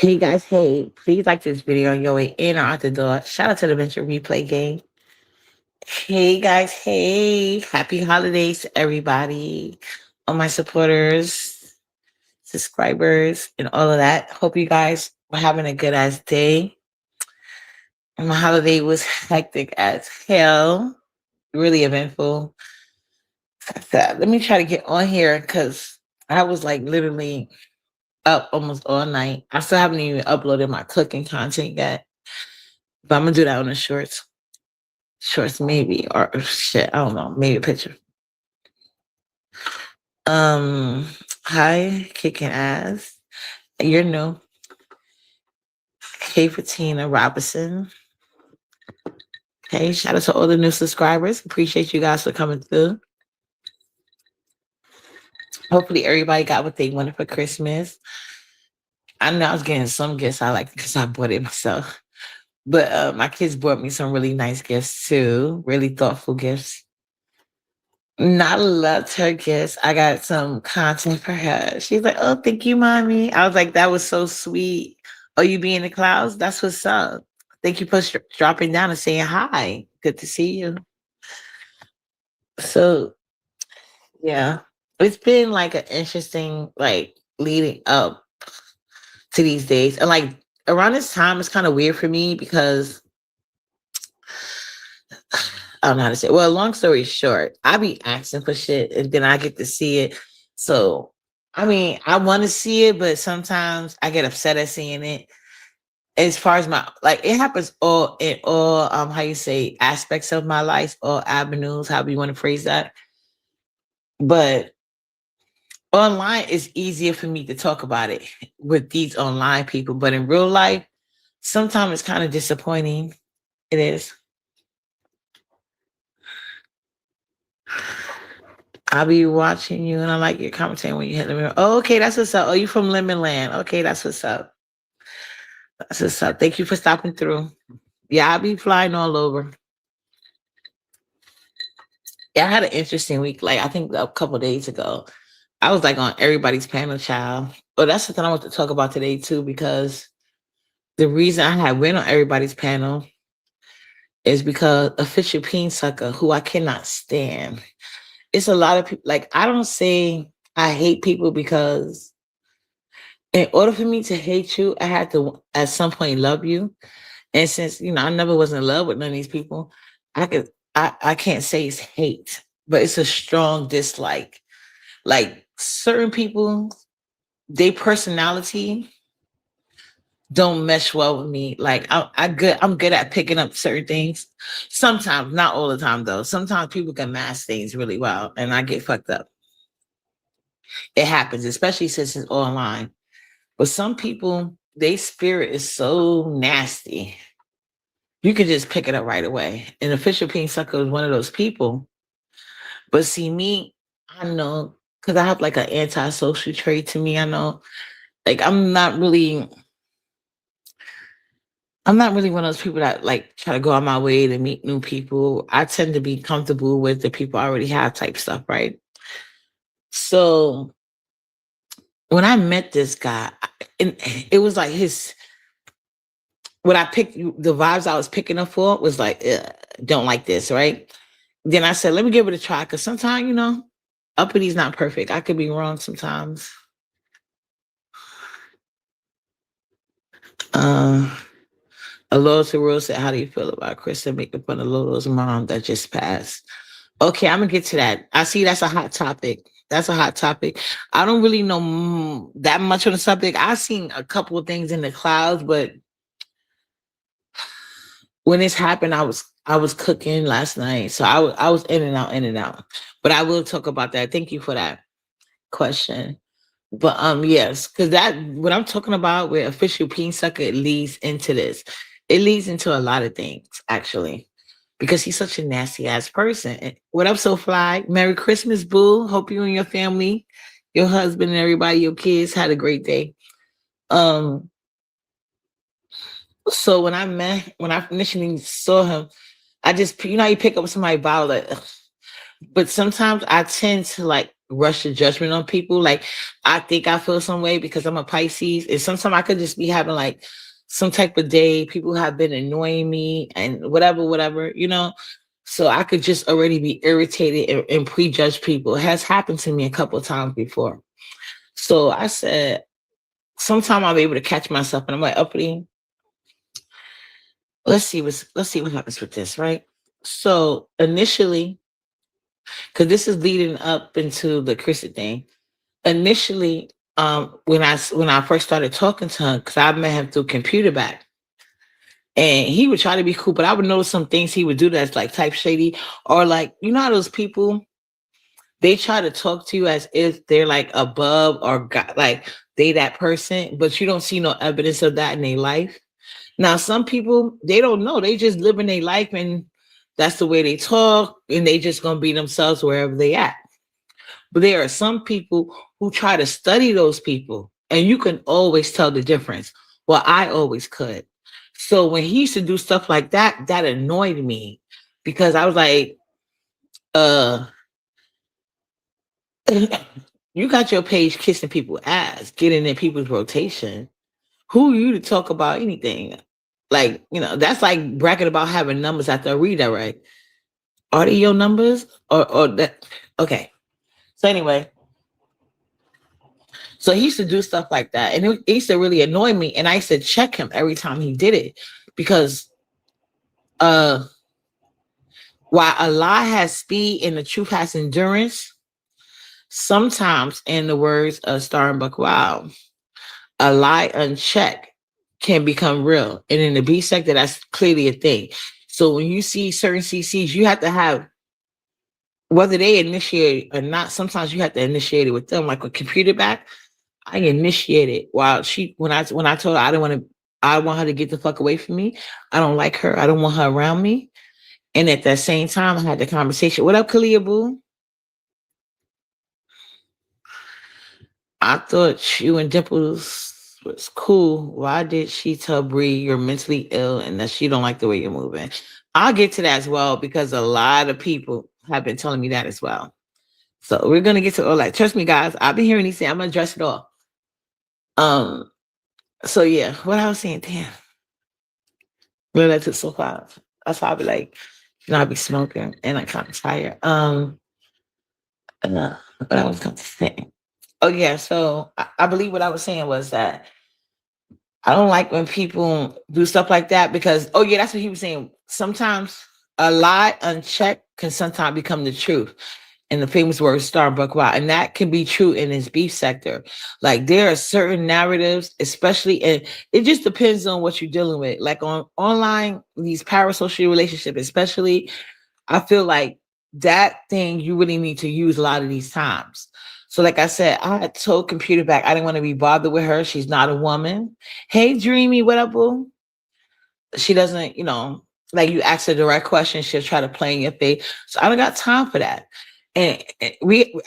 Hey guys, hey, please like this video on your way in or out the door. Shout out to the Venture Replay Game. Hey guys, hey, happy holidays to everybody, all my supporters, subscribers, and all of that. Hope you guys were having a good ass day. My holiday was hectic as hell, really eventful. Let me try to get on here because I was like literally up almost all night. I still haven't even uploaded my cooking content yet, but I'm gonna do that on the shorts. Shorts maybe or shit, I don't know, maybe a picture. Um, Hi, kicking ass. You're new. Hey, Fatina Robinson. Hey, shout out to all the new subscribers. Appreciate you guys for coming through. Hopefully, everybody got what they wanted for Christmas. I know I was getting some gifts I like because I bought it myself. But my kids bought me some really nice gifts too, really thoughtful gifts. Not loved her gifts. I got some content for her. She's like, "Oh, thank you, mommy." I was like, "That was so sweet." Oh, you be in the clouds? That's what's up. Thank you for dropping down and saying hi. Good to see you. So yeah, it's been like an interesting like leading up to these days, and like around this time, it's kind of weird for me because I don't know how to say it. Well, long story short, I be asking for shit and then I get to see it. So, I mean, I want to see it, but sometimes I get upset at seeing it. As far as my like, it happens all in all how you say aspects of my life, all avenues, however you want to phrase that. But online it's easier for me to talk about it with these online people. But in real life, sometimes it's kind of disappointing. It is. I'll be watching you and I like your commenting when you hit the mirror. Oh, okay, that's what's up. Oh, you from Lemon Land. Okay, that's what's up. That's what's up. Thank you for stopping through. Yeah, I'll be flying all over. Yeah, I had an interesting week. Like I think a couple days ago, I was like on everybody's panel, child. But that's something I want to talk about today too, because the reason I had went on everybody's panel is because official peen sucker, who I cannot stand. It's a lot of people. Like I don't say I hate people because in order for me to hate you, I had to at some point love you. And since I never was in love with none of these people, I can't say it's hate, but it's a strong dislike. Like certain people, their personality don't mesh well with me. Like I'm good at picking up certain things. Sometimes, not all the time though. Sometimes people can mask things really well, and I get fucked up. It happens, especially since it's online. But some people, their spirit is so nasty. You can just pick it up right away. And official pink sucker is one of those people. But see me, I know because I have like an antisocial trait to me. I know, like I'm not really one of those people that like try to go on my way to meet new people. I tend to be comfortable with the people I already have type stuff, right? So when I met this guy, and it was like his what I picked, the vibes I was picking up for was like, "Ugh, don't like this, right?" Then I said, let me give it a try because sometimes, uppity's not perfect. I could be wrong sometimes. Uh, Aloha Rose said, how do you feel about Krista making fun of Lolo's mom that just passed? Okay, I'm gonna get to that. I see that's a hot topic. That's a hot topic. I don't really know that much on the subject. I've seen a couple of things in the clouds, but when this happened, I was cooking last night, so I was in and out, in and out. But I will talk about that. Thank you for that question. But yes, because that what I'm talking about with official peen sucker, it leads into this. It leads into a lot of things, actually. Because he's such a nasty ass person. What up, so fly? Merry Christmas, boo. Hope you and your family, your husband and everybody, your kids had a great day. Um, so when I initially saw him, I just how you pick up somebody's bottle, like, ugh. But sometimes I tend to like rush to judgment on people. Like I think I feel some way because I'm a Pisces, and sometimes I could just be having like some type of day. People have been annoying me and whatever, whatever, you know. So I could just already be irritated and prejudge people. It has happened to me a couple of times before. So I said, sometime I'll be able to catch myself, and I'm like, uppity, let's see what happens with this, right? So initially, because this is leading up into the Chrissy thing. Initially, when I first started talking to him, because I met him through computer back, and he would try to be cool, but I would notice some things he would do that's like type shady, or like you know how those people they try to talk to you as if they're like above or got, like they that person, but you don't see no evidence of that in their life. Now, some people they don't know; they just living their life, and that's the way they talk, and they just gonna be themselves wherever they at. But there are some people who try to study those people, and you can always tell the difference. Well, I always could. So when he used to do stuff like that, that annoyed me because I was like, uh, you got your page kissing people's ass, getting in people's rotation. Who are you to talk about anything? Like, you know, that's like bragging about having numbers after a redirect. Are they your numbers? Or that okay. So anyway, so he used to do stuff like that. And it used to really annoy me. And I used to check him every time he did it. Because uh while a lie has speed and the truth has endurance, sometimes in the words of Star and Buck Wow, a lie unchecked can become real. And in the B sector, that's clearly a thing. So when you see certain CCs, you have to have whether they initiate or not, sometimes you have to initiate it with them. Like a computer back, I initiated while she when I told her I didn't want to I want her to get the fuck away from me. I don't like her. I don't want her around me. And at that same time, I had the conversation. What up, Kalia Boo? I thought you and Dimples was cool. Why did she tell Bree you're mentally ill and that she don't like the way you're moving? I'll get to that as well because a lot of people have been telling me that as well. So we're gonna get to all that. Trust me, guys. I've been hearing these things. I'm gonna address it all. Um. So yeah, what I was saying, damn, well, that took so fast. That's why I be like, you know, I be smoking and I kind of tired. What I was going to say. Oh yeah, so I believe what I was saying was that I don't like when people do stuff like that because oh yeah, that's what he was saying. Sometimes a lie unchecked can sometimes become the truth. And the famous word Starbuck wow. And that can be true in this beef sector. Like there are certain narratives, especially and it just depends on what you're dealing with. Like on online, these parasocial relationships, especially, I feel like that thing you really need to use a lot of these times. So, like I said, I had told computer back I didn't want to be bothered with her. She's not a woman. Hey, Dreamy, what up, boo? She doesn't, you know, like you ask a direct question, she'll try to play in your face. So I don't got time for that. And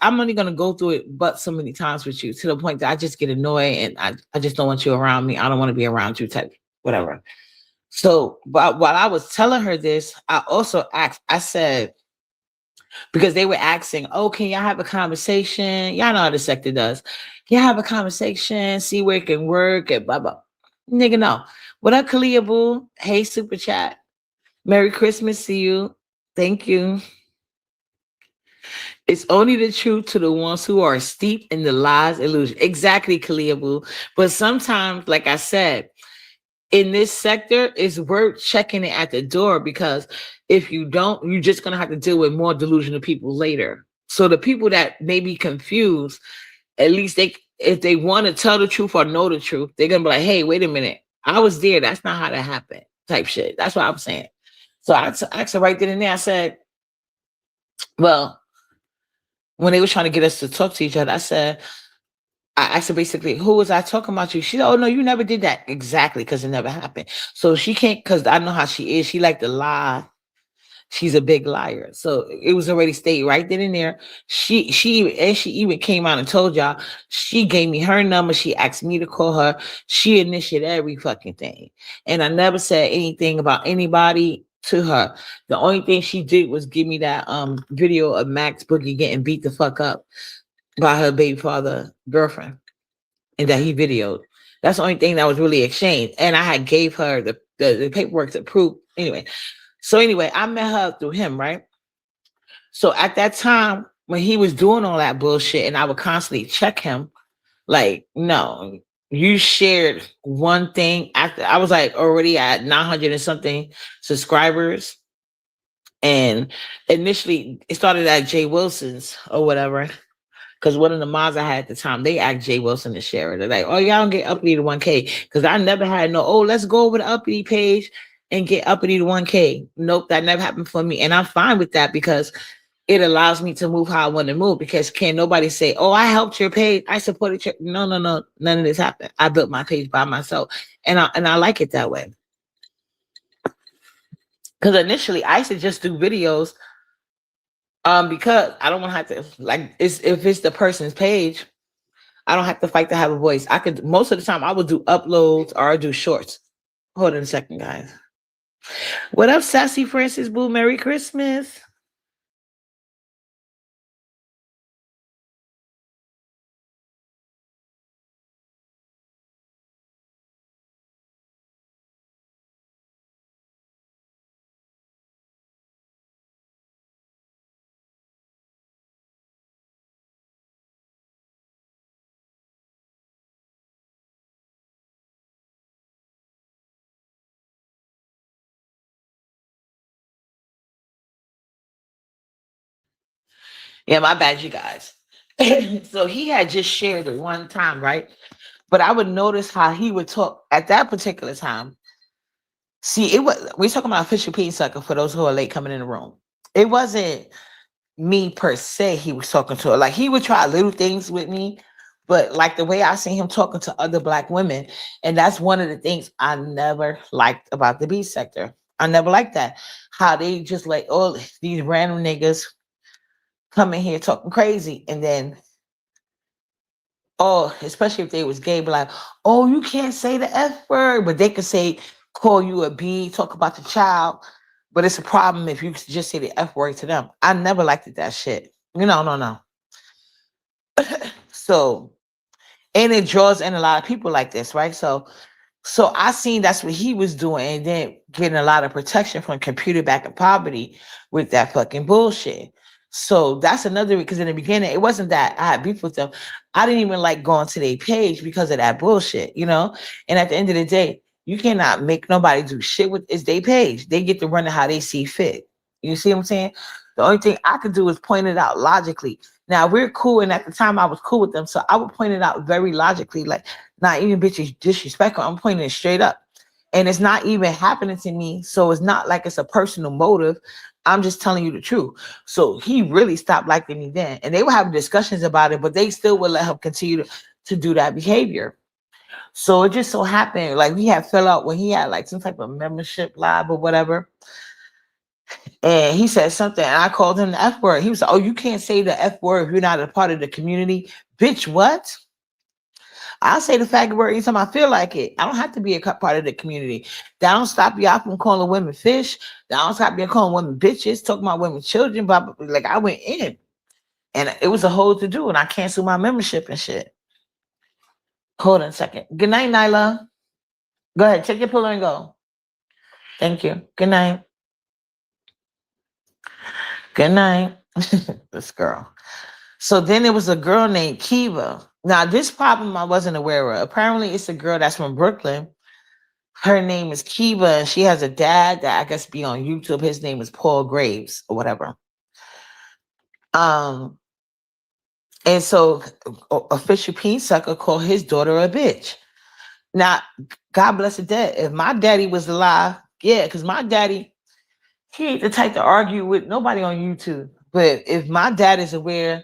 I'm only gonna go through it but so many times with you to the point that I just get annoyed and I just don't want you around me. I don't want to be around you type whatever. So but while I was telling her this, I also asked, I said, because they were asking, oh, can y'all have a conversation? Y'all know how the sector does. Can y'all have a conversation, see where it can work and blah blah. Nigga, no. What up, Kalia Boo? Hey, super chat. Merry Christmas to you. Thank you. It's only the truth to the ones who are steeped in the lies illusion. Exactly, Kalia Boo. But sometimes, like I said, in this sector, it's worth checking it at the door because if you don't, you're just gonna have to deal with more delusional people later. So the people that may be confused, at least they if they want to tell the truth or know the truth, they're gonna be like, hey, wait a minute. I was there. That's not how that happened. Type shit. That's what I'm saying. So I asked her right then and there, I said, well, when they were trying to get us to talk to each other, I asked her basically, who was I talking about you? She said, oh no, you never did that. Exactly, because it never happened. So she can't, because I know how she is. She like to lie. She's a big liar. So it was already stated right then and there. She even came out and told y'all, she gave me her number. She asked me to call her. She initiated every fucking thing. And I never said anything about anybody to her. The only thing she did was give me that video of Max Boogie getting beat the fuck up. by her baby father girlfriend, and that he videoed. That's the only thing that was really exchanged. And I had gave her the paperwork to prove. Anyway, so anyway, I met her through him, right? So at that time when he was doing all that bullshit, and I would constantly check him, like, no, you shared one thing after I was like already at 900 and something subscribers. And initially it started at Jay Wilson's or whatever. Because one of the moms I had at the time, they asked Jay Wilson to share it. They're like, oh, y'all don't get uppity to 1K. Because I never had no, oh, let's go over the uppity page and get uppity to 1K. Nope, that never happened for me. And I'm fine with that because it allows me to move how I want to move. Because can't nobody say, oh, I helped your page. I supported your. No, no, no. None of this happened. I built my page by myself. And I like it that way. Because initially I used to just do videos because I don't want to have to, like, it's if it's the person's page, I don't have to fight to have a voice. I could, most of the time I would do uploads or I do shorts. Hold on a second, guys. What up, Sassy Francis Boo? Merry Christmas. Yeah, my bad, you guys. So he had just shared it one time, right? But I would notice how he would talk at that particular time. See, it was we talking about Fisher Pete Sucker for those who are late coming in the room. It wasn't me per se he was talking to her. Like he would try little things with me, but like the way I seen him talking to other black women, and that's one of the things I never liked about the B sector. I never liked that. How they just like, oh, these random niggas come in here talking crazy, and then oh, especially if they was gay, be like, oh, you can't say the F word, but they could say, call you a B, talk about the child. But it's a problem if you just say the F word to them. I never liked it, that shit. No, no. So, and it draws in a lot of people like this, right? So I seen that's what he was doing, and then getting a lot of protection from computer back in poverty with that fucking bullshit. So that's another, because in the beginning it wasn't that I had beef with them. I didn't even like going to their page because of that bullshit, you know. And at the end of the day, you cannot make nobody do shit with it's their page. They get to run it how they see fit. You see what I'm saying? The only thing I could do is point it out logically. Now we're cool, and at the time I was cool with them, so I would point it out very logically, like not even bitches disrespectful. I'm pointing it straight up. And it's not even happening to me. So it's not like it's a personal motive. I'm just telling you the truth. So he really stopped liking me then. And they were having discussions about it, but they still would let him continue to do that behavior. So it just so happened, like we had fell out when he had like some type of membership live or whatever. And he said something, and I called him the F word. He was like, oh, you can't say the F word if you're not a part of the community. Bitch, what? I'll say the faggot word anytime I feel like it. I don't have to be a part of the community. That don't stop y'all from calling women fish. That don't stop you calling women bitches, talking about women children. But like I went in, and it was a whole to do, and I canceled my membership and shit. Hold on a second. Good night, Nyla. Go ahead, take your pillow and go. Thank you. Good night. Good night. This girl. So then there was a girl named Kiva. Now this problem I wasn't aware of. Apparently, it's a girl that's from Brooklyn. Her name is Kiva, and she has a dad that I guess be on YouTube. His name is Paul Graves or whatever. Um, and so official Peen Sucker called his daughter a bitch. Now, God bless the dead. If my daddy was alive, yeah, because my daddy, he ain't the type to argue with nobody on YouTube. But if my dad is aware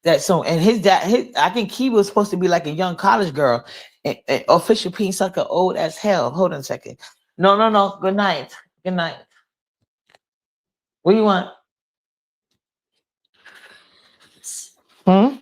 that so, and his dad, I think he was supposed to be like a young college girl. And official Peen Sucker old as hell. Hold on a second. No, no, no. Good night. Good night. What do you want? Hmm?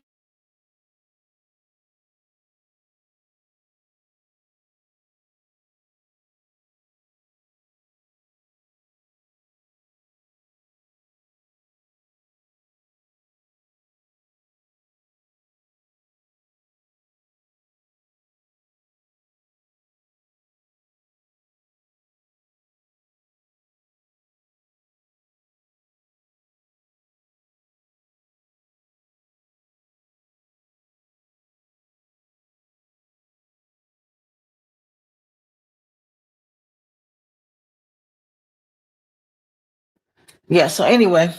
Yeah. So anyway,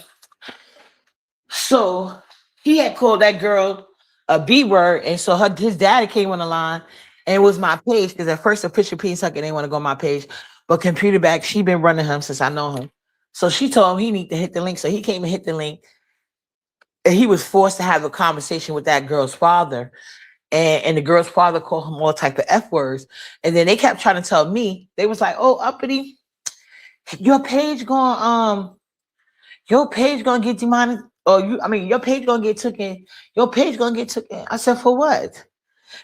so he had called that girl a B word, and so his daddy came on the line, and it was my page because at first the picture P sucker didn't want to go on my page, but computer back she been running him since I know him. So she told him he need to hit the link. So he came and hit the link, and he was forced to have a conversation with that girl's father. And the girl's father called him all type of F words. And then they kept trying to tell me, they was like, oh, uppity, your page going your page gonna get demonetized, or your page gonna get taken. Your page gonna get taken. I said, for what?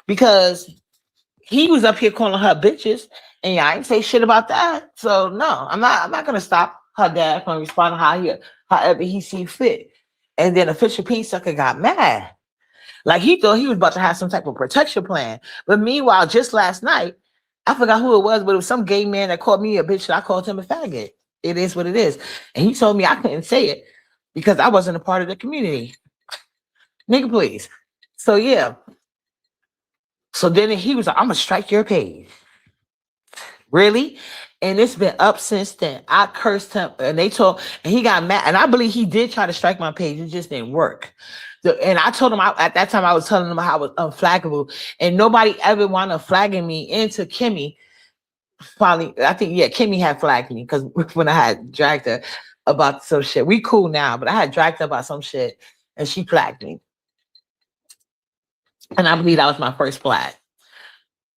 Because he was up here calling her bitches, and yeah, I ain't say shit about that. So no, I'm not gonna stop her dad from responding however he see fit. And then official P sucker got mad. Like he thought he was about to have some type of protection plan. But meanwhile, just last night, I forgot who it was, but it was some gay man that called me a bitch and I called him a faggot. It is what it is. And he told me I couldn't say it because I wasn't a part of the community. Nigga, please. So yeah. So then he was like, I'm gonna strike your page. Really? And it's been up since then. I cursed him and and he got mad. And I believe he did try to strike my page. It just didn't work. And I told him at that time, I was telling him how I was unflaggable. And nobody ever wound up flagging me into Kimmy. Finally, I think, yeah, Kimmy had flagged me because when I had dragged her about some shit. We cool now, but I had dragged her about some shit and she flagged me. And I believe that was my first flag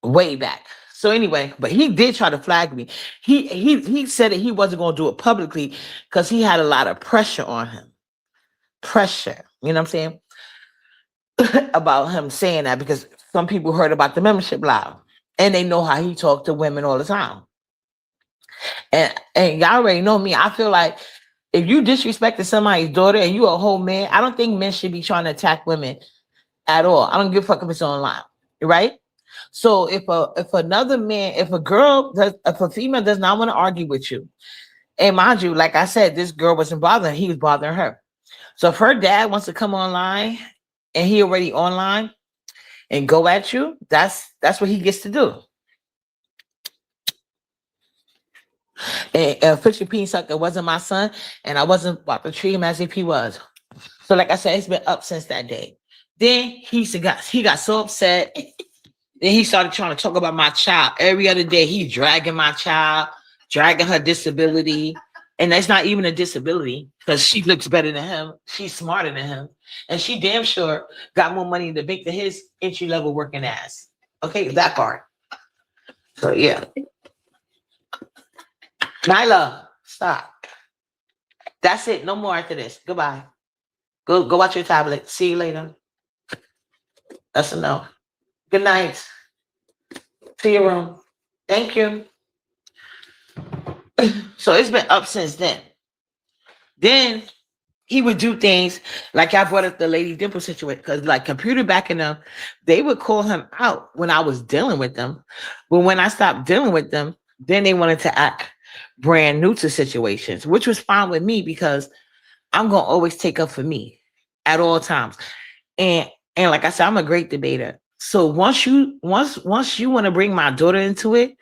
way back. So anyway, but he did try to flag me. He said that he wasn't going to do it publicly because he had a lot of pressure on him. Pressure, you know what I'm saying? About him saying that because some people heard about the membership live and they know how he talked to women all the time. And y'all already know me. I feel like if you disrespected somebody's daughter and you a whole man, I don't think men should be trying to attack women at all. I don't give a fuck if it's online, right? So if another man, if a female does not want to argue with you, and mind you, like I said, this girl wasn't bothering, he was bothering her. So if her dad wants to come online and he already online and go at you, that's what he gets to do. And Fisher P sucker wasn't my son, and I wasn't about to treat him as if he was. So like I said, it's been up since that day. Then he got so upset. Then he started trying to talk about my child. Every other day, he's dragging my child, dragging her disability. And that's not even a disability because she looks better than him. She's smarter than him. And she damn sure got more money in the bank than his entry level working ass. Okay, that part. So yeah. Nyla, stop. That's it. No more after this. Goodbye. Go watch your tablet. See you later. That's a no. Good night. To your room. Thank you. So it's been up since then. Then he would do things like I brought up the Lady Dimple situation because, like, computer backing them, they would call him out when I was dealing with them. But when I stopped dealing with them, then they wanted to act brand new to situations, which was fine with me because I'm gonna always take up for me at all times. And like I said, I'm a great debater. So once you want to bring my daughter into it,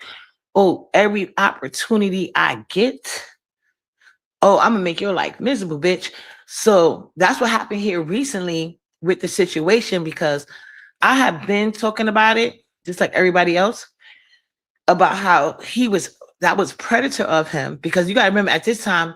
oh, every opportunity I get, oh, I'm gonna make your life miserable, bitch. So that's what happened here recently with the situation because I have been talking about it, just like everybody else, about how that was predator of him. Because you gotta remember at this time,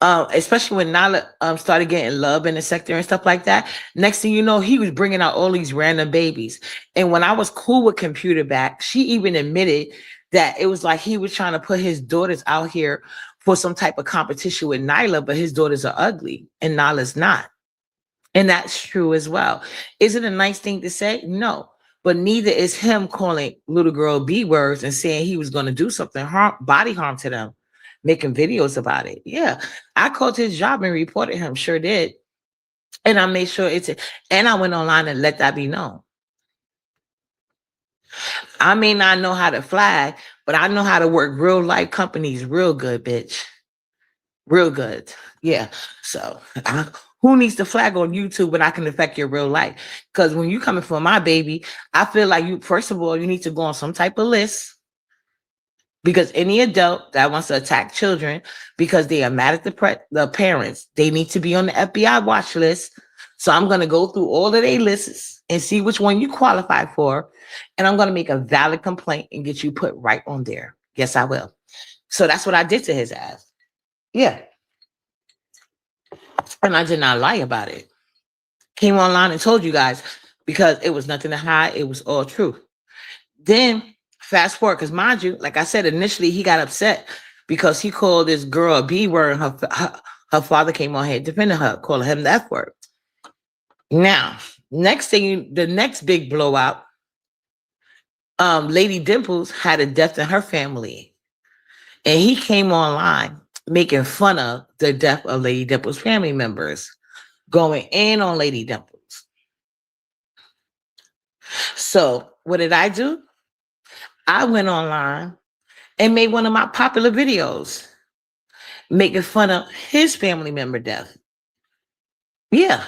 especially when Nala started getting love in the sector and stuff like that. Next thing you know, he was bringing out all these random babies. And when I was cool with Computer Back, she even admitted that it was like he was trying to put his daughters out here for some type of competition with Nyla, but his daughters are ugly and Nyla's not. And that's true as well. Is it a nice thing to say? No. But neither is him calling little girl B words and saying he was going to do something body harm to them, making videos about it. Yeah. I called his job and reported him. Sure did. And I made sure and I went online and let that be known. I may not know how to flag, but I know how to work real life companies real good, bitch. Real good. Yeah. So who needs to flag on YouTube when I can affect your real life? Because when you coming for my baby, I feel like first of all, you need to go on some type of list. Because any adult that wants to attack children because they are mad at the parents, they need to be on the FBI watch list. So I'm going to go through all of their lists and see which one you qualify for. And I'm going to make a valid complaint and get you put right on there. Yes, I will. So that's what I did to his ass. Yeah. And I did not lie about it. Came online and told you guys because it was nothing to hide. It was all true. Then fast forward, because mind you, like I said, initially he got upset because he called this girl a B word and her father came on here defending her, calling him the F word. Now, next thing, the next big blowout, Lady Dimples had a death in her family. And he came online making fun of the death of Lady Dimples' family members, going in on Lady Dimples. So what did I do? I went online and made one of my popular videos making fun of his family member death. Yeah.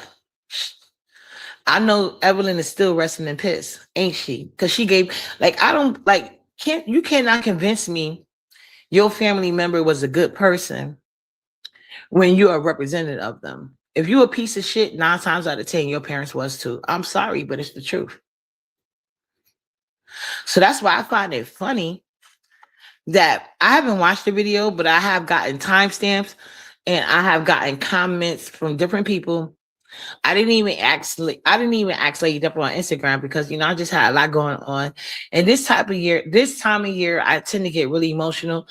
I know Evelyn is still resting in piss, ain't she? Because she gave, like, I don't, like, you cannot convince me your family member was a good person when you're a representative of them. If you're a piece of shit, 9 times out of 10, your parents was too. I'm sorry, but it's the truth. So that's why I find it funny that I haven't watched the video, but I have gotten timestamps and I have gotten comments from different people. I didn't even ask Lady Depper on Instagram because I just had a lot going on. And this time of year, I tend to get really emotional.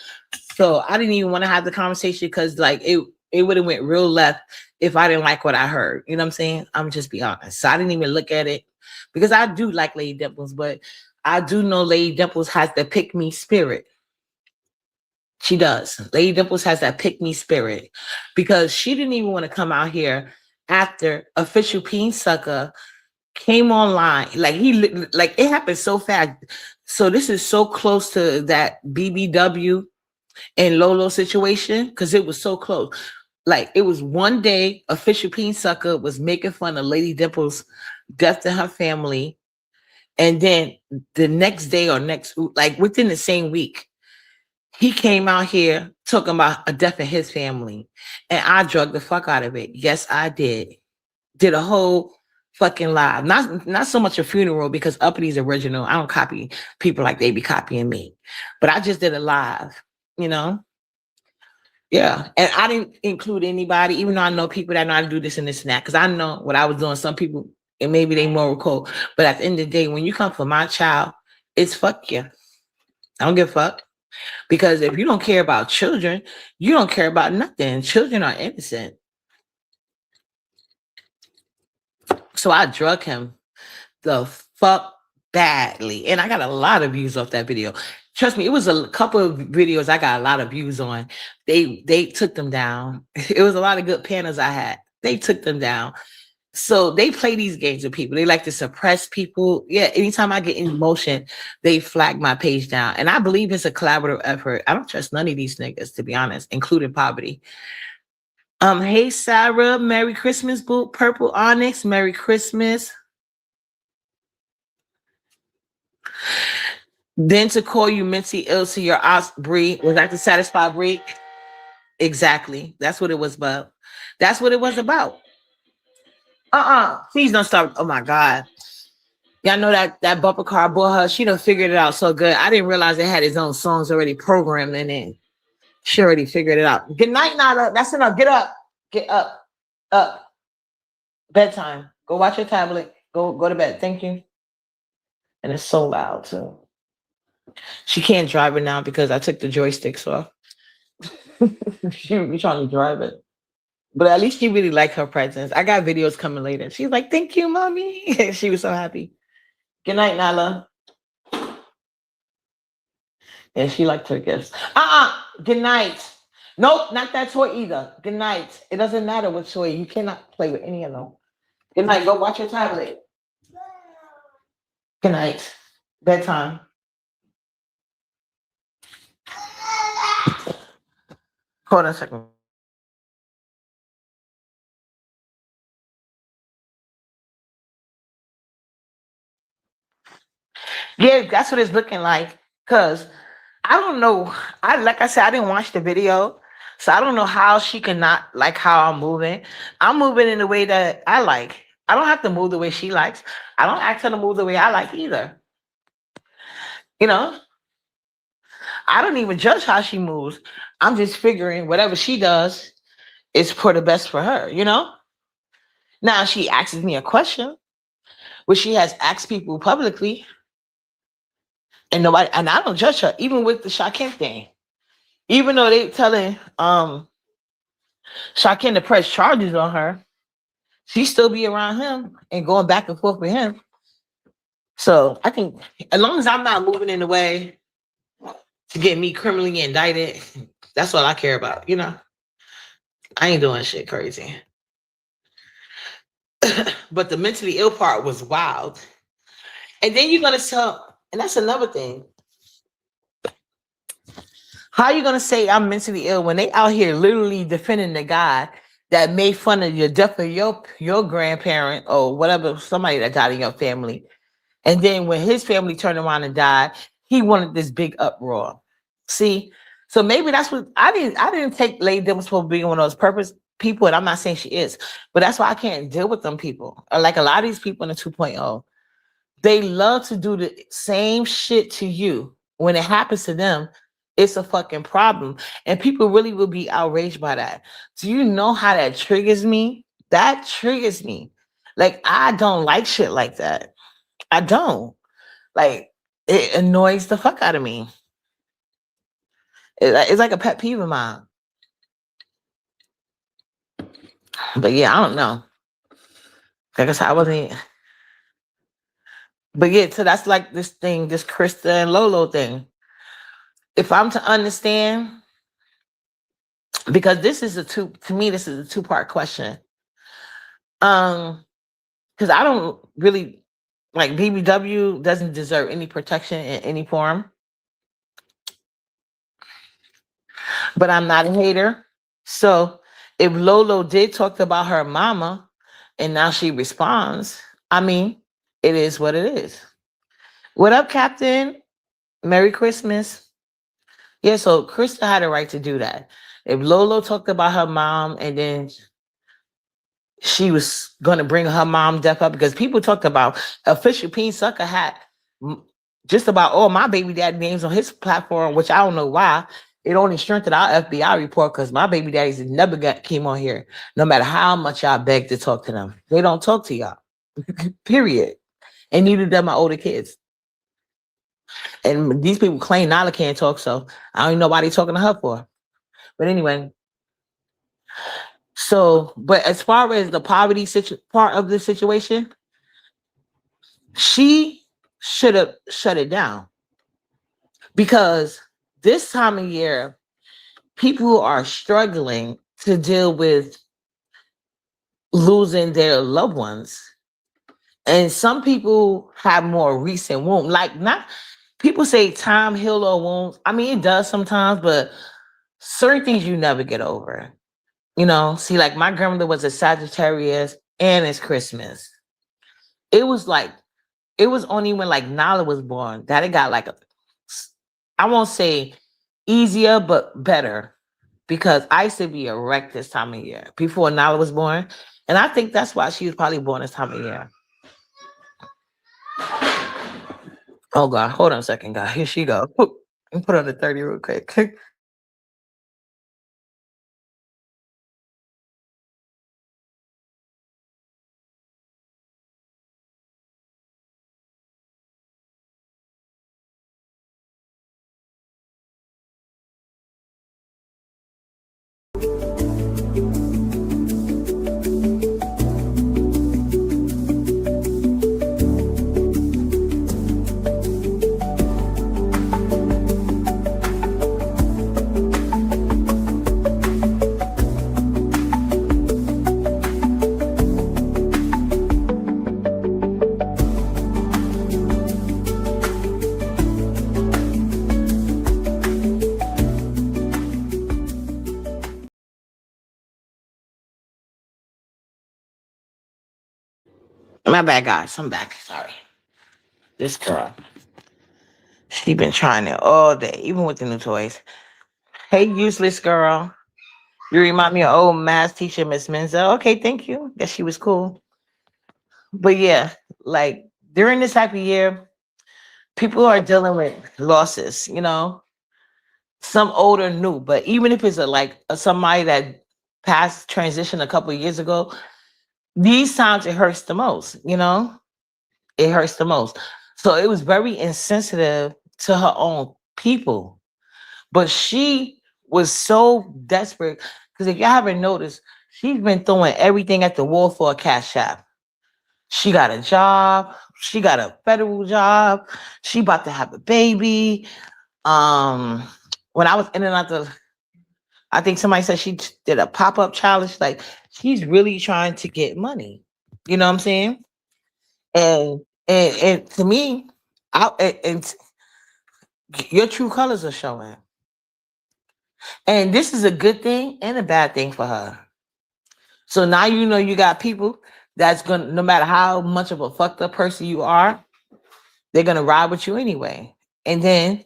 So I didn't even want to have the conversation because like it would have went real left if I didn't like what I heard. You know what I'm saying? I'm just be honest. So I didn't even look at it because I do like Lady Dimples, but I do know Lady Dimples has the pick me spirit. She does. Lady Dimples has that pick me spirit because she didn't even want to come out here after official peen sucker came online. Like it happened so fast. So this is so close to that BBW and Lolo situation because it was so close. Like it was one day official peen sucker was making fun of Lady Dimples' death to her family. And then the next day or like within the same week, he came out here talking about a death in his family. And I drugged the fuck out of it. Yes, I did. Did a whole fucking live. Not so much a funeral because Uppity's original. I don't copy people like they be copying me. But I just did a live, you know? Yeah. And I didn't include anybody, even though I know people that know how to do this and this and that. Because I know what I was doing. Some people, and maybe they more cold. But at the end of the day, when you come for my child, it's fuck you. I don't give a fuck. Because if you don't care about children, you don't care about nothing. Children are innocent. So I drug him the fuck badly. And I got a lot of views off that video. Trust me, it was a couple of videos I got a lot of views on. They took them down. It was a lot of good panels I had. They took them down. So they play these games with people. They like to suppress people. Yeah, anytime I get in emotion, they flag my page down. And I believe it's a collaborative effort. I don't trust none of these niggas, to be honest, including Poverty. Hey Sarah, Merry Christmas, boo. Purple Onyx, Merry Christmas. Then to call you mentally ill to your ops, Bree. Was that to satisfy Bree? Exactly. That's what it was about. That's what it was about. Please don't stop. Oh my God. Y'all know that bumper car bought her. She done figured it out so good. I didn't realize it had its own songs already programmed in it. She already figured it out. Good night, Nada. That's enough. Get up. Get up. Up. Bedtime. Go watch your tablet. Go to bed. Thank you. And it's so loud too. She can't drive it now because I took the joysticks off. She be trying to drive it. But at least she really liked her presence. I got videos coming later. She's like, thank you, mommy. She was so happy. Good night, Nala. And she liked her gifts. Good night. Nope, not that toy either. Good night. It doesn't matter what toy. You cannot play with any of them. Good night. Go watch your tablet. Good night. Bedtime. Hold on a second. Yeah, that's what it's looking like. Because I don't know. I like I said, I didn't watch the video, so I don't know how she can not like how I'm moving. I'm moving in the way that I like. I don't have to move the way she likes. I don't ask her to move the way I like either. You know, I don't even judge how she moves. I'm just figuring whatever she does is for the best for her. Now she asks me a question, which she has asked people publicly, and nobody. And I don't judge her, even with the Shaquem thing. Even though they telling Shaquem to press charges on her, she still be around him and going back and forth with him. So I think as long as I'm not moving in the way to get me criminally indicted, that's all I care about. I ain't doing shit crazy. But the mentally ill part was wild. And then you're gonna tell, and that's another thing. How you gonna say I'm mentally ill when they out here literally defending the guy that made fun of your death of your grandparent or whatever, somebody that died in your family? And then when his family turned around and died, he wanted this big uproar. See, so maybe that's what I didn't take Lady Dimples for being one of those purpose people, and I'm not saying she is, but that's why I can't deal with them people. Or like a lot of these people in the 2.0, they love to do the same shit to you. When it happens to them, it's a fucking problem. And people really will be outraged by that. Do you know how that triggers me? That triggers me. Like, I don't like shit like that. I don't. Like, it annoys the fuck out of me. It's like a pet peeve of mine. But yeah, I don't know. Like I said, I wasn't. But yeah, so that's like this thing, this Krista and Lolo thing. If I'm to understand, because this is a two to me, this is a two-part question. Um, because I don't really like BBW doesn't deserve any protection in any form, but I'm not a hater. So if Lolo did talk about her mama and now she responds, I mean, it is what it is. What up, Captain? Merry Christmas. Yeah, so Krista had a right to do that. If Lolo talked about her mom and then she was going to bring her mom death up, because people talked about official Peen Sucker had just about all my baby dad names on his platform, which I don't know why. It only strengthened our FBI report because my baby daddies never came on here, no matter how much y'all beg to talk to them. They don't talk to y'all, period. And neither do my older kids. And these people claim Nala can't talk, so I don't even know why they talking to her for. But anyway, so, but as far as the poverty part of the situation, she should have shut it down, because this time of year, people are struggling to deal with losing their loved ones. And some people have more recent wounds. Like, not people say time heal all wounds. I mean, it does sometimes, but certain things you never get over. See, like my grandmother was a Sagittarius and it's Christmas. It was like, it was only when like Nala was born that it got like I won't say easier, but better. Because I used to be a wreck this time of year before Nala was born. And I think that's why she was probably born this time of year. Oh God, hold on a second, guys. Here she go. Put on the 30 real quick. My bad, guys. I'm back. Sorry. This girl. She been trying it all day, even with the new toys. Hey, useless girl. You remind me of old math teacher Miss Menzel. Okay, thank you. Guess she was cool. But yeah, like during this type of year, people are dealing with losses, some old or new. But even if it's somebody that passed transition a couple of years ago, these times it hurts the most. It hurts the most. So it was very insensitive to her own people. But she was so desperate because if y'all haven't noticed, she's been throwing everything at the wall for a cash app. She got a job. She got a federal job. She about to have a baby. Um, when I was in and out I think somebody said she did a pop up challenge. Like she's really trying to get money. You know what I'm saying? And to me, and your true colors are showing. And this is a good thing and a bad thing for her. So now you got people that's gonna, no matter how much of a fucked up person you are, they're gonna ride with you anyway. And then,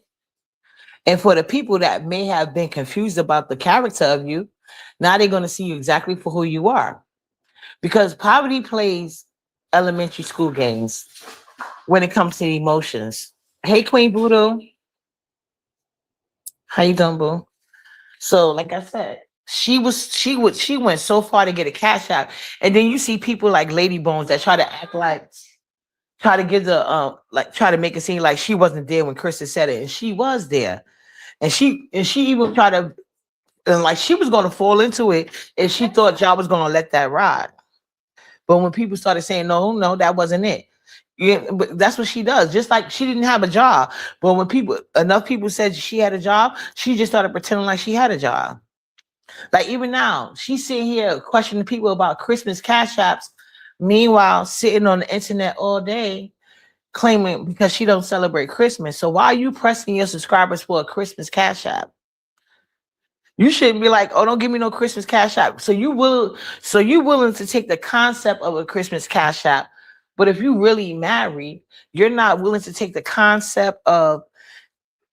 and for the people that may have been confused about the character of you, now they're gonna see you exactly for who you are. Because poverty plays elementary school games when it comes to emotions. Hey, Queen Voodoo, how you doing, boo? So, like I said, she went so far to get a cash out, and then you see people like Lady Bones that try to act like try to give the try to make it seem like she wasn't there when Kristen said it, and she was there, and she even tried to and like she was going to fall into it, and she thought y'all was going to let that ride. But when people started saying no, no, that wasn't it. Yeah, but that's what she does. Just like she didn't have a job, but when enough people said she had a job, she just started pretending like she had a job. Like even now, she's sitting here questioning people about Christmas cash apps. Meanwhile, sitting on the internet all day claiming because she don't celebrate Christmas. So why are you pressing your subscribers for a Christmas cash app? You shouldn't be like, oh, don't give me no Christmas cash app. So you willing to take the concept of a Christmas cash app, but if you really married, you're not willing to take the concept of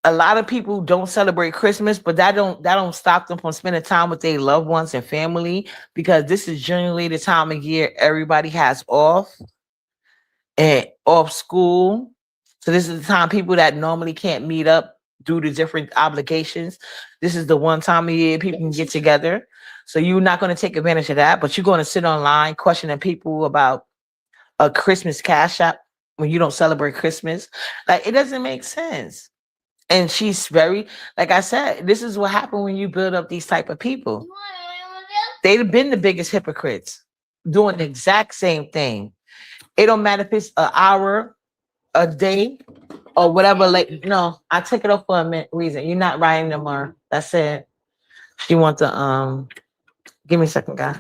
a lot of people don't celebrate Christmas, but that don't stop them from spending time with their loved ones and family because this is generally the time of year everybody has off and off school. So this is the time people that normally can't meet up due to different obligations. This is the one time of year people can get together. So you're not going to take advantage of that, but you're going to sit online questioning people about a Christmas cash app when you don't celebrate Christmas. Like it doesn't make sense. And she's very, like I said, this is what happened when you build up these type of people. They've been the biggest hypocrites doing the exact same thing. It don't matter if it's an hour a day or whatever. Like, no, I took it off for a reason. You're not riding no more. That's it. She wants to give me a second, guy.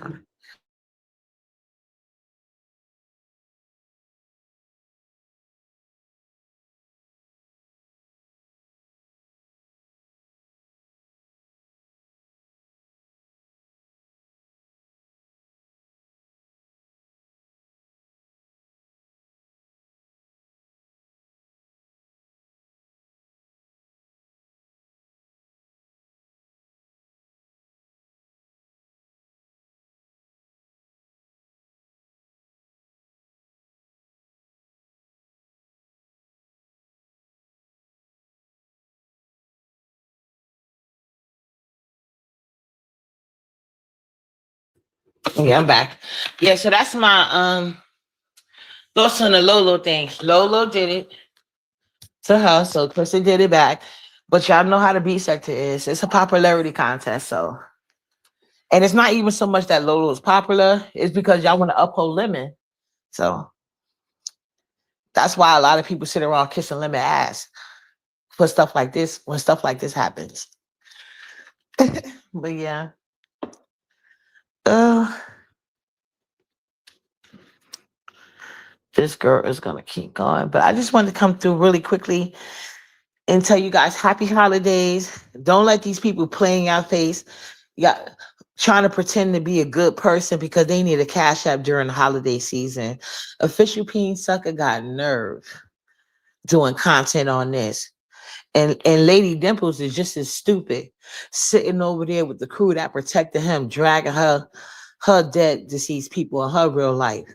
Yeah, I'm back. Yeah, so that's my thoughts on the Lolo thing. Lolo did it to her, so Kristen did it back. But y'all know how the beat sector is. It's a popularity contest, so and it's not even so much that Lolo is popular, it's because y'all want to uphold Lemon. So that's why a lot of people sit around kissing Lemon ass for stuff like this when stuff like this happens. But yeah. Uh, this girl is gonna keep going. But I just wanted to come through really quickly and tell you guys happy holidays. Don't let these people play in your face. Yeah, trying to pretend to be a good person because they need a cash app during the holiday season. Official Peen Sucker got nerve doing content on this. And Lady Dimples is just as stupid, sitting over there with the crew that protected him, dragging her dead deceased people in her real life,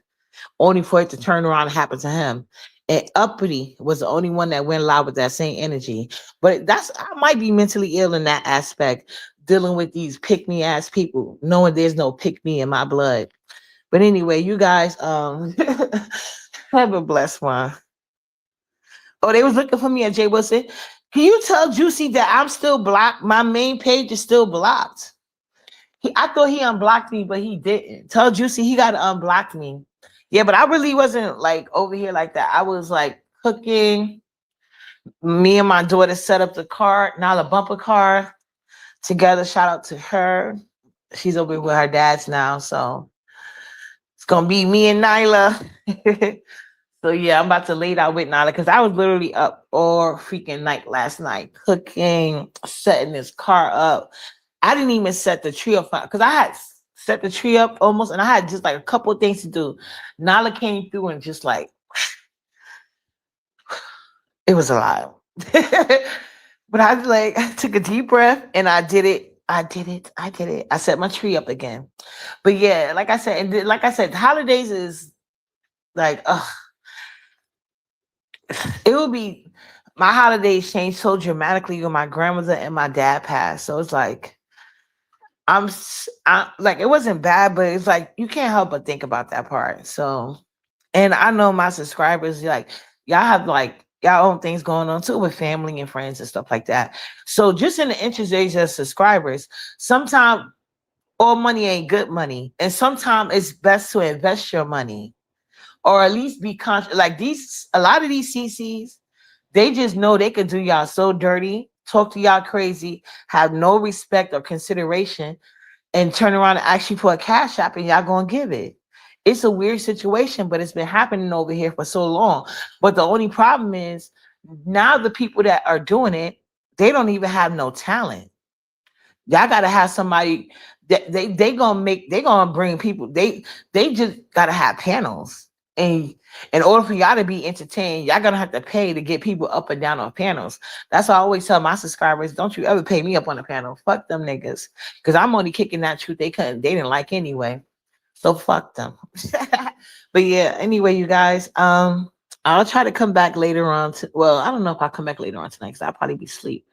only for it to turn around and happen to him. And Uppity was the only one that went live with that same energy. But that's I might be mentally ill in that aspect, dealing with these pick me ass people, knowing there's no pick me in my blood. But anyway, you guys, have a blessed one. Oh, they was looking for me at Jay Wilson. Can you tell Juicy that I'm still blocked? My main page is still blocked. I thought he unblocked me, but he didn't. Tell Juicy he got to unblock me. Yeah, but I really wasn't like over here like that. I was like cooking. Me and my daughter set up the car, now the bumper car together. Shout out to her. She's over with her dad's now. So it's going to be me and Nyla. So yeah, I'm about to lay down with Nala because I was literally up all freaking night last night, cooking, setting this car up. I didn't even set the tree up because I had set the tree up almost, and I had just like a couple of things to do. Nala came through and just like it was a lot. But I like I took a deep breath and I did it. I did it. I did it. I set my tree up again. But yeah, like I said, and like I said, holidays is like it will be my holidays changed so dramatically when my grandmother and my dad passed. So it's like I like it wasn't bad, but it's like you can't help but think about that part. So, and I know my subscribers like y'all have like y'all own things going on too with family and friends and stuff like that. So just in the interest of subscribers, sometimes all money ain't good money, and sometimes it's best to invest your money or at least be conscious. Like these, a lot of these CCs, they just know they could do y'all so dirty, talk to y'all crazy, have no respect or consideration, and turn around and ask you for a cash app and y'all gonna give it. It's a weird situation, but it's been happening over here for so long. But the only problem is now the people that are doing it, they don't even have no talent. Y'all gotta have somebody that they gonna bring people. They just gotta have panels. And in order for y'all to be entertained, y'all gonna have to pay to get people up and down on panels. That's why I always tell my subscribers, don't you ever pay me up on a panel. Fuck them niggas. Because I'm only kicking that truth they didn't like anyway. So fuck them. But yeah, anyway, you guys, I'll try to come back later on. Well, I don't know if I'll come back later on tonight because I'll probably be asleep.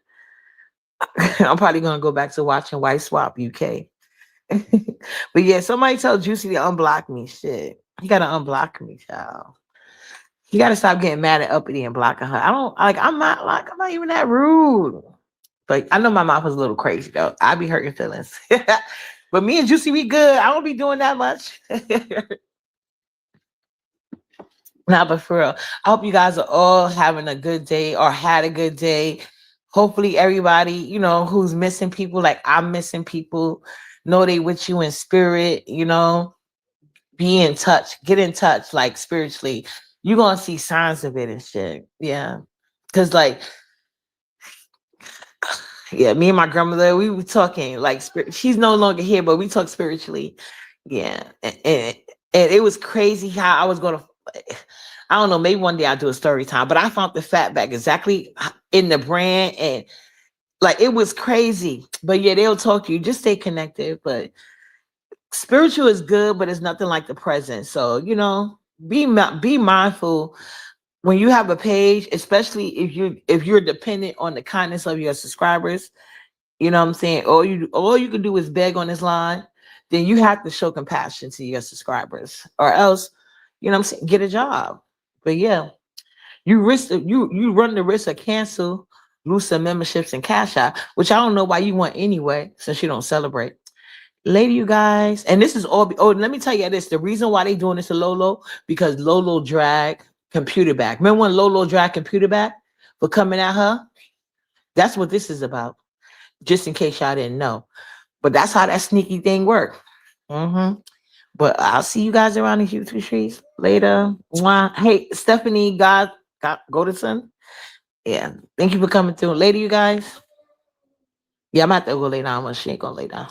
I'm probably gonna go back to watching White Swap UK. But yeah, somebody tell Juicy to unblock me. Shit. You gotta unblock me, child. You gotta stop getting mad at Uppity and blocking her. I don't like I'm not even that rude. But I know my mouth was a little crazy though. I be hurting feelings. But me and Juicy, we good. I don't be doing that much. Nah, but for real, I hope you guys are all having a good day or had a good day. Hopefully, everybody, who's missing people, like I'm missing people, know they with you in spirit, be in touch, get in touch, like spiritually. You're going to see signs of it and shit. Yeah. Because, like, yeah, me and my grandmother, we were talking, like, she's no longer here, but we talk spiritually. Yeah. And it was crazy how I was going to. I don't know, maybe one day I'll do a story time, but I found the fat bag exactly in the brand and like it was crazy. But yeah, they'll talk to you. Just stay connected. But spiritual is good, but it's nothing like the present. So, be mindful when you have a page, especially if you're dependent on the kindness of your subscribers. You know what I'm saying? All you can do is beg on this line, then you have to show compassion to your subscribers, or else, what I'm saying, get a job. But yeah, you run the risk of cancel, lose some memberships and cash out, which I don't know why you want anyway, since you don't celebrate. Later, you guys, and this is all. Oh, let me tell you this: the reason why they doing this to Lolo because Lolo drag computer back. Remember when Lolo drag computer back for coming at her? That's what this is about. Just in case y'all didn't know, but that's how that sneaky thing worked. But I'll see you guys around the YouTube streets later. Mwah. Hey, Stephanie, God, go to son. Yeah, thank you for coming through. Later, you guys. Yeah, I'm about to go lay down, but she ain't gonna lay down.